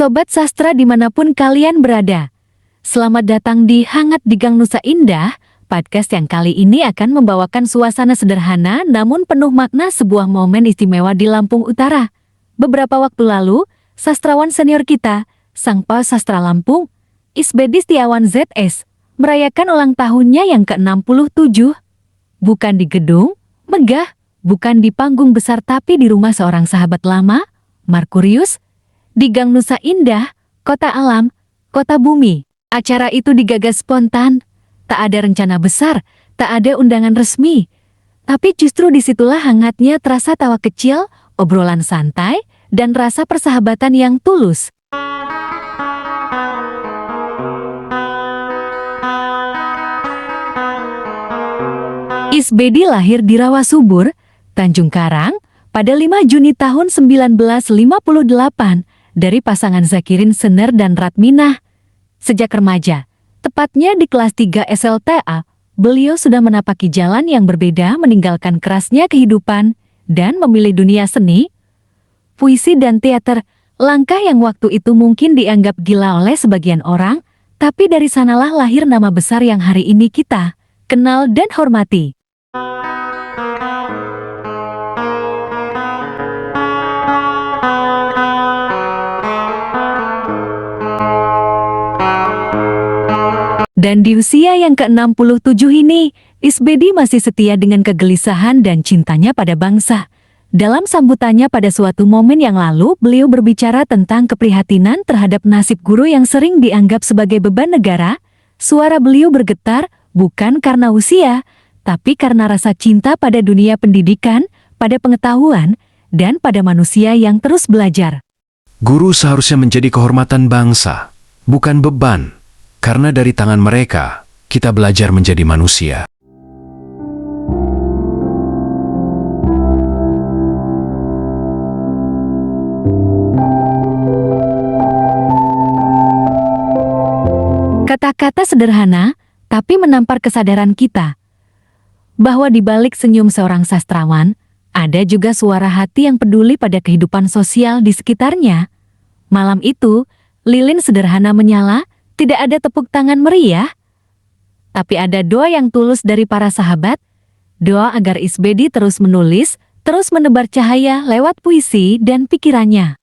Sobat Sastra dimanapun kalian berada, selamat datang di Hangat di Gang Nusa Indah, podcast yang kali ini akan membawakan suasana sederhana namun penuh makna sebuah momen istimewa di Lampung Utara. Beberapa waktu lalu, sastrawan senior kita, Sang Paus Sastra Lampung, Isbedi Setiawan ZS, merayakan ulang tahunnya yang ke-67. Bukan di gedung megah, bukan di panggung besar tapi di rumah seorang sahabat lama, Markurius, di Gang Nusa Indah, Kota Alam, Kota Bumi. Acara itu digagas spontan, tak ada rencana besar, tak ada undangan resmi. Tapi justru disitulah hangatnya terasa tawa kecil, obrolan santai, dan rasa persahabatan yang tulus. Isbedi lahir di Rawasubur, Tanjung Karang, pada 5 Juni tahun 1958 dari pasangan Zakirin Sener dan Ratminah. Sejak remaja, tepatnya di kelas 3 SLTA, beliau sudah menapaki jalan yang berbeda meninggalkan kerasnya kehidupan dan memilih dunia seni, puisi dan teater, langkah yang waktu itu mungkin dianggap gila oleh sebagian orang, tapi dari sanalah lahir nama besar yang hari ini kita kenal dan hormati. Dan di usia yang ke-67 ini, Isbedi masih setia dengan kegelisahan dan cintanya pada bangsa. Dalam sambutannya pada suatu momen yang lalu, beliau berbicara tentang keprihatinan terhadap nasib guru yang sering dianggap sebagai beban negara. Suara beliau bergetar, bukan karena usia, tapi karena rasa cinta pada dunia pendidikan, pada pengetahuan, dan pada manusia yang terus belajar. Guru seharusnya menjadi kehormatan bangsa, bukan beban. Karena dari tangan mereka, kita belajar menjadi manusia. Kata-kata sederhana, tapi menampar kesadaran kita bahwa di balik senyum seorang sastrawan, ada juga suara hati yang peduli pada kehidupan sosial di sekitarnya. Malam itu, lilin sederhana menyala. Tidak ada tepuk tangan meriah, tapi ada doa yang tulus dari para sahabat, doa agar Isbedi terus menulis, terus menebar cahaya lewat puisi dan pikirannya.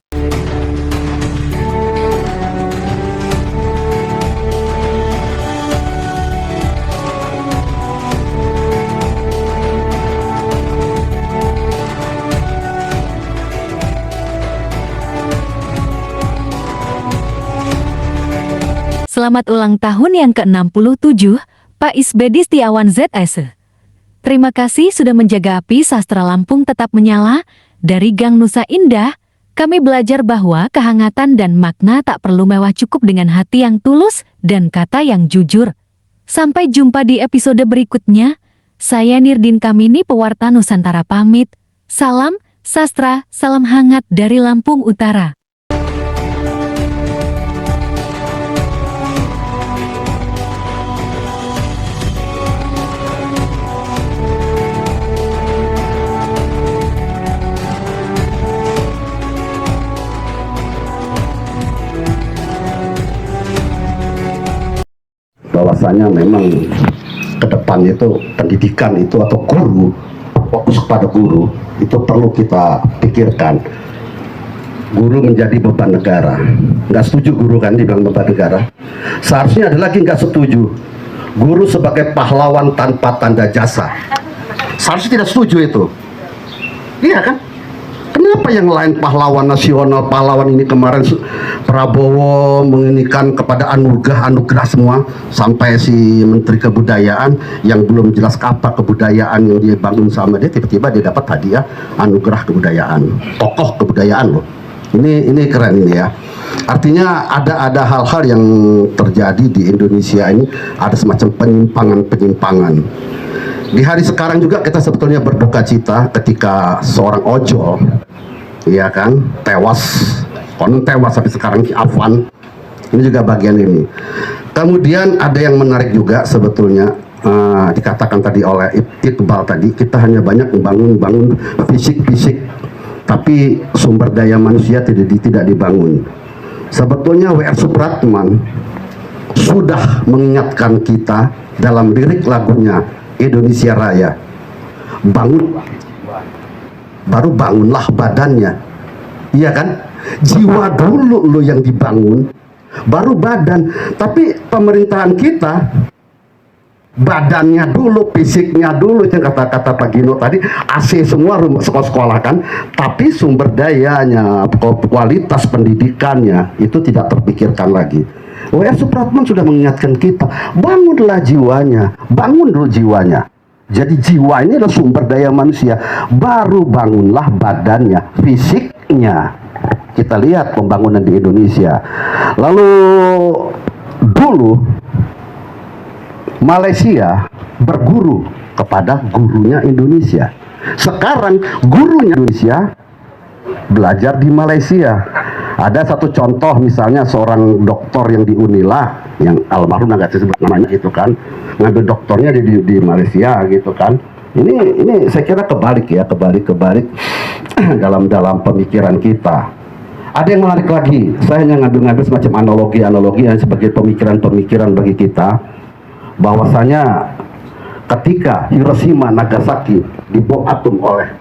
Selamat ulang tahun yang ke-67, Pak Isbedi Setiawan ZS. Terima kasih sudah menjaga api sastra Lampung tetap menyala. Dari Gang Nusa Indah, kami belajar bahwa kehangatan dan makna tak perlu mewah, cukup dengan hati yang tulus dan kata yang jujur. Sampai jumpa di episode berikutnya. Saya Nirdin Kamini, pewarta Nusantara pamit. Salam sastra, salam hangat dari Lampung Utara. Bahwasanya memang ke depan itu pendidikan itu atau guru, fokus kepada guru itu perlu kita pikirkan. Guru menjadi beban negara. Nggak setuju guru kan dibilang beban negara. Seharusnya ada lagi nggak setuju guru sebagai pahlawan tanpa tanda jasa. Seharusnya tidak setuju itu. Iya kan? Kenapa yang lain pahlawan nasional, pahlawan ini kemarin Prabowo menginikan kepada anugerah semua, sampai si Menteri Kebudayaan yang belum jelas apa kebudayaan yang dia bangun sama dia, tiba-tiba dia dapat hadiah anugerah kebudayaan, tokoh kebudayaan loh. Ini keren ini ya. Artinya ada hal-hal yang terjadi di Indonesia ini, ada semacam penyimpangan. Di hari sekarang juga kita sebetulnya berduka cita ketika seorang ojol, ya kan, tewas sampai sekarang, Afwan. Ini juga bagian ini. Kemudian ada yang menarik juga sebetulnya, dikatakan tadi oleh Iqbal tadi, kita hanya banyak membangun fisik, tapi sumber daya manusia tidak dibangun. Sebetulnya W.R. Supratman sudah mengingatkan kita dalam lirik lagunya Indonesia Raya, bangunlah, baru bangunlah badannya. Iya kan? Jiwa dulu lo yang dibangun, baru badan. Tapi pemerintahan kita, badannya dulu, fisiknya dulu, itu kata-kata Pak Gino tadi, AC semua sekolah-sekolah kan, tapi sumber dayanya, kualitas pendidikannya itu tidak terpikirkan lagi. W.R. Supratman sudah mengingatkan kita, bangunlah jiwanya, bangun dulu jiwanya. Jadi jiwa ini adalah sumber daya manusia, baru bangunlah badannya, fisiknya. Kita lihat pembangunan di Indonesia. Lalu dulu Malaysia berguru kepada gurunya Indonesia. Sekarang gurunya Indonesia belajar di Malaysia. Ada satu contoh, misalnya seorang doktor yang di Unila, yang almarhum nggak saya sebut namanya itu kan, ngambil doktornya di Malaysia gitu kan. Ini saya kira kebalik ya, kebalik dalam pemikiran kita. Ada yang menarik lagi, saya hanya ngambil semacam analogi yang sebagai pemikiran bagi kita, bahwasanya ketika Hiroshima Nagasaki dibom atom oleh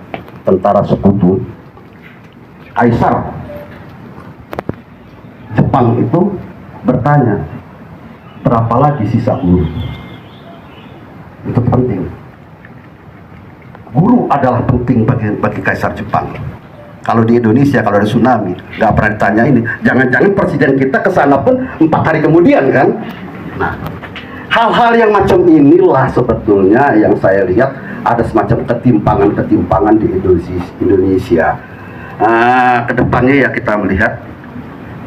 tentara sekutu, Kaisar Jepang itu bertanya, berapa lagi sisa guru? Itu penting. Guru adalah penting bagi Kaisar Jepang. Kalau di Indonesia, kalau ada tsunami, nggak pernah ditanya ini. Jangan-jangan presiden kita kesana pun 4 hari kemudian kan? Nah, hal-hal yang macam inilah sebetulnya yang saya lihat ada semacam ketimpangan di Indonesia. Kedepannya ya kita melihat,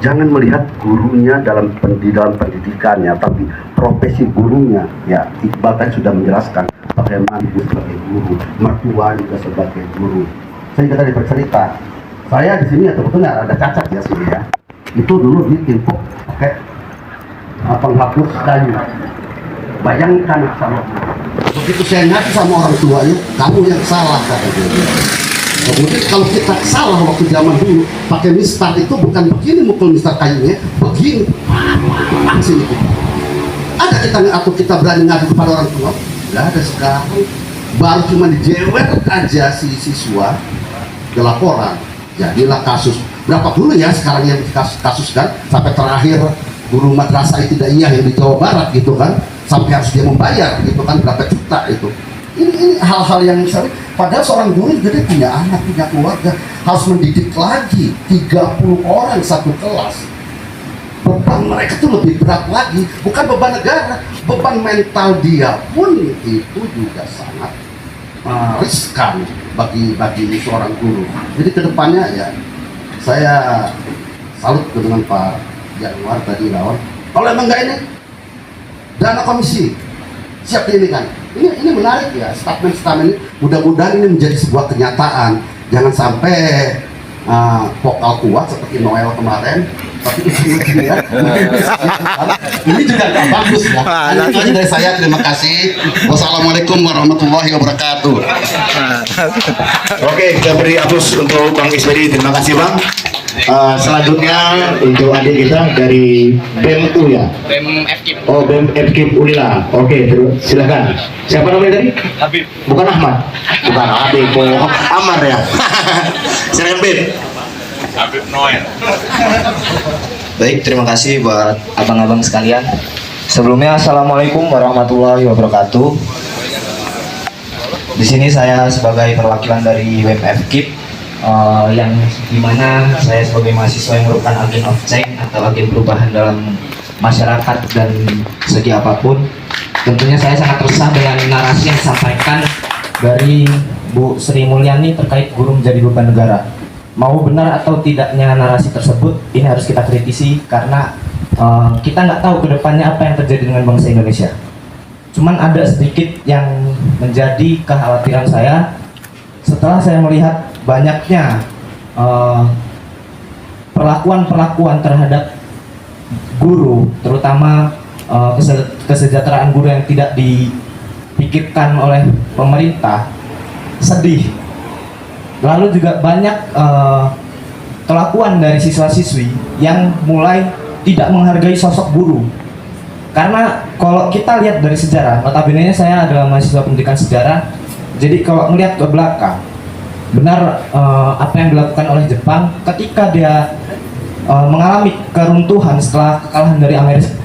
jangan melihat gurunya dalam pendidikannya, tapi profesi gurunya. Ya, Iqbal tadi sudah menjelaskan bagaimana dia sebagai guru, mertua juga sebagai guru. Saya juga tadi bercerita, saya di sini sebetulnya ada cacat ya sini ya. Itu dulu ditimpuk pakai penghapus kayu. Bayangkan sama, begitu saya ngasih sama orang tuanya, kamu yang salah kata dia. Kemudian kalau kita salah waktu zaman dulu, pakai mistar itu bukan begini mukul mistar kayunya, begini, sini kita. Ada kita berani ngadu kepada orang tua? Nggak ada sekarang. Baru cuma dijewer aja si siswa, ke laporan. Jadilah kasus. Berapa dulu ya sekarang yang kasus kan? Sampai terakhir guru madrasah tidak yang di Jawa Barat gitu kan? Sampai harus dia membayar gitu kan, berapa juta itu. Ini hal-hal yang misalnya, padahal seorang guru jadi punya anak, punya keluarga, harus mendidik lagi 30 orang satu kelas. Beban mereka itu lebih berat lagi, bukan beban negara, beban mental dia pun itu juga sangat riskan bagi seorang guru. Jadi kedepannya ya, saya salut dengan Pak Januar tadi lawan. Kalau emang nggak ini, dana komisi siap ini kan. Ini menarik ya, statement ini. Mudah-mudahan ini menjadi sebuah kenyataan. Jangan sampai vokal kuat seperti Noel kemarin, tapi ya. Ini juga nggak bagus ya. Itu aja dari saya, terima kasih. Wassalamualaikum warahmatullahi wabarakatuh. Oke, kita beri aplaus untuk Bang Isbedi. Terima kasih Bang. Selanjutnya untuk adik kita dari BEM U ya. BEM FKIP. Oh, BEM FKIP Unila. Oke, terus silakan. Siapa namanya tadi? Habib. Bukan Ahmad. Bukan Habib. Oh, Amar ya. Silakan Bib. Habib Noel. Baik, terima kasih buat abang-abang sekalian. Sebelumnya, assalamualaikum warahmatullahi wabarakatuh. Di sini saya sebagai perwakilan dari BEM FKIP, yang dimana saya sebagai mahasiswa yang merupakan agen of change atau agen perubahan dalam masyarakat dan segi apapun. Tentunya saya sangat resah dengan narasi yang disampaikan dari Bu Sri Mulyani terkait guru menjadi beban negara. Mau benar atau tidaknya narasi tersebut, ini harus kita kritisi karena kita nggak tahu kedepannya apa yang terjadi dengan bangsa Indonesia. Cuman ada sedikit yang menjadi kekhawatiran saya setelah saya melihat banyaknya perlakuan terhadap guru, terutama kesejahteraan guru yang tidak dipikirkan oleh pemerintah. Sedih. Lalu juga banyak kelakuan dari siswa-siswi yang mulai tidak menghargai sosok guru. Karena kalau kita lihat dari sejarah, notabene saya adalah mahasiswa pendidikan sejarah, jadi kalau melihat ke belakang, benar apa yang dilakukan oleh Jepang ketika dia mengalami keruntuhan setelah kekalahan dari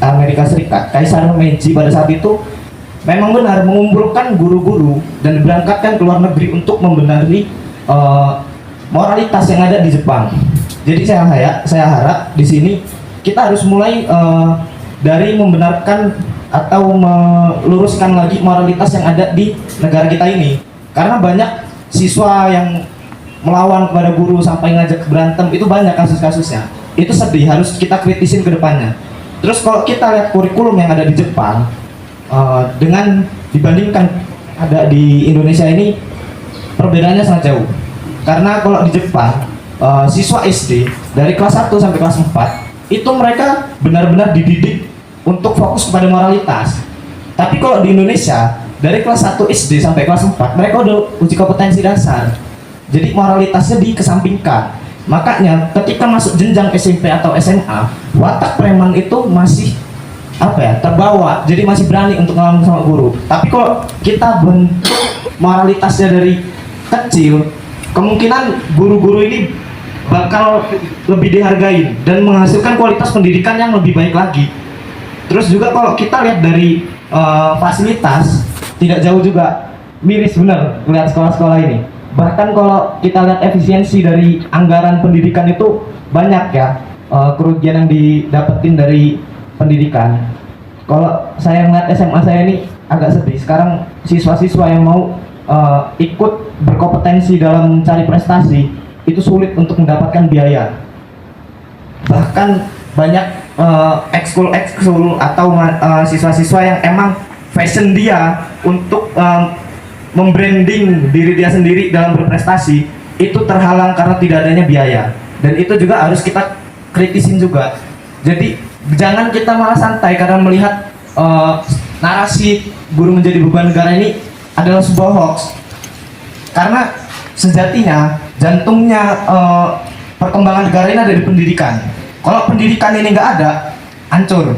Amerika Serikat, Kaisar Meiji pada saat itu memang benar mengumpulkan guru-guru dan diberangkatkan ke luar negeri untuk membenahi moralitas yang ada di Jepang. Jadi saya harap di sini kita harus mulai dari membenarkan atau meluruskan lagi moralitas yang ada di negara kita ini. Karena banyak siswa yang melawan kepada guru sampai ngajak berantem, itu banyak kasus-kasusnya. Itu sedih, harus kita kritisin ke depannya. Terus kalau kita lihat kurikulum yang ada di Jepang dengan dibandingkan ada di Indonesia ini, perbedaannya sangat jauh. Karena kalau di Jepang siswa SD dari kelas 1 sampai kelas 4 itu mereka benar-benar dididik untuk fokus kepada moralitas. Tapi kalau di Indonesia dari kelas 1 SD sampai kelas 4 mereka udah uji kompetensi dasar. Jadi moralitasnya dikesampingkan. Makanya ketika masuk jenjang SMP atau SMA, watak preman itu masih terbawa, jadi masih berani untuk ngelawan sama guru. Tapi kalau kita bentuk moralitasnya dari kecil, kemungkinan guru-guru ini bakal lebih dihargai dan menghasilkan kualitas pendidikan yang lebih baik lagi. Terus juga kalau kita lihat dari fasilitas, tidak jauh juga, miris bener lihat sekolah-sekolah ini. Bahkan kalau kita lihat efisiensi dari anggaran pendidikan itu banyak ya, kerugian yang didapetin dari pendidikan. Kalau saya ngeliat SMA saya ini agak sedih. Sekarang siswa-siswa yang mau ikut berkompetensi dalam mencari prestasi itu sulit untuk mendapatkan biaya. Bahkan banyak ekskul atau siswa-siswa yang emang fashion dia untuk membranding diri dia sendiri dalam berprestasi itu terhalang karena tidak adanya biaya. Dan itu juga harus kita kritisin juga. Jadi jangan kita malah santai karena melihat narasi guru menjadi beban negara ini adalah sebuah hoax. Karena sejatinya jantungnya perkembangan negara ini ada di pendidikan. Kalau pendidikan ini nggak ada, hancur.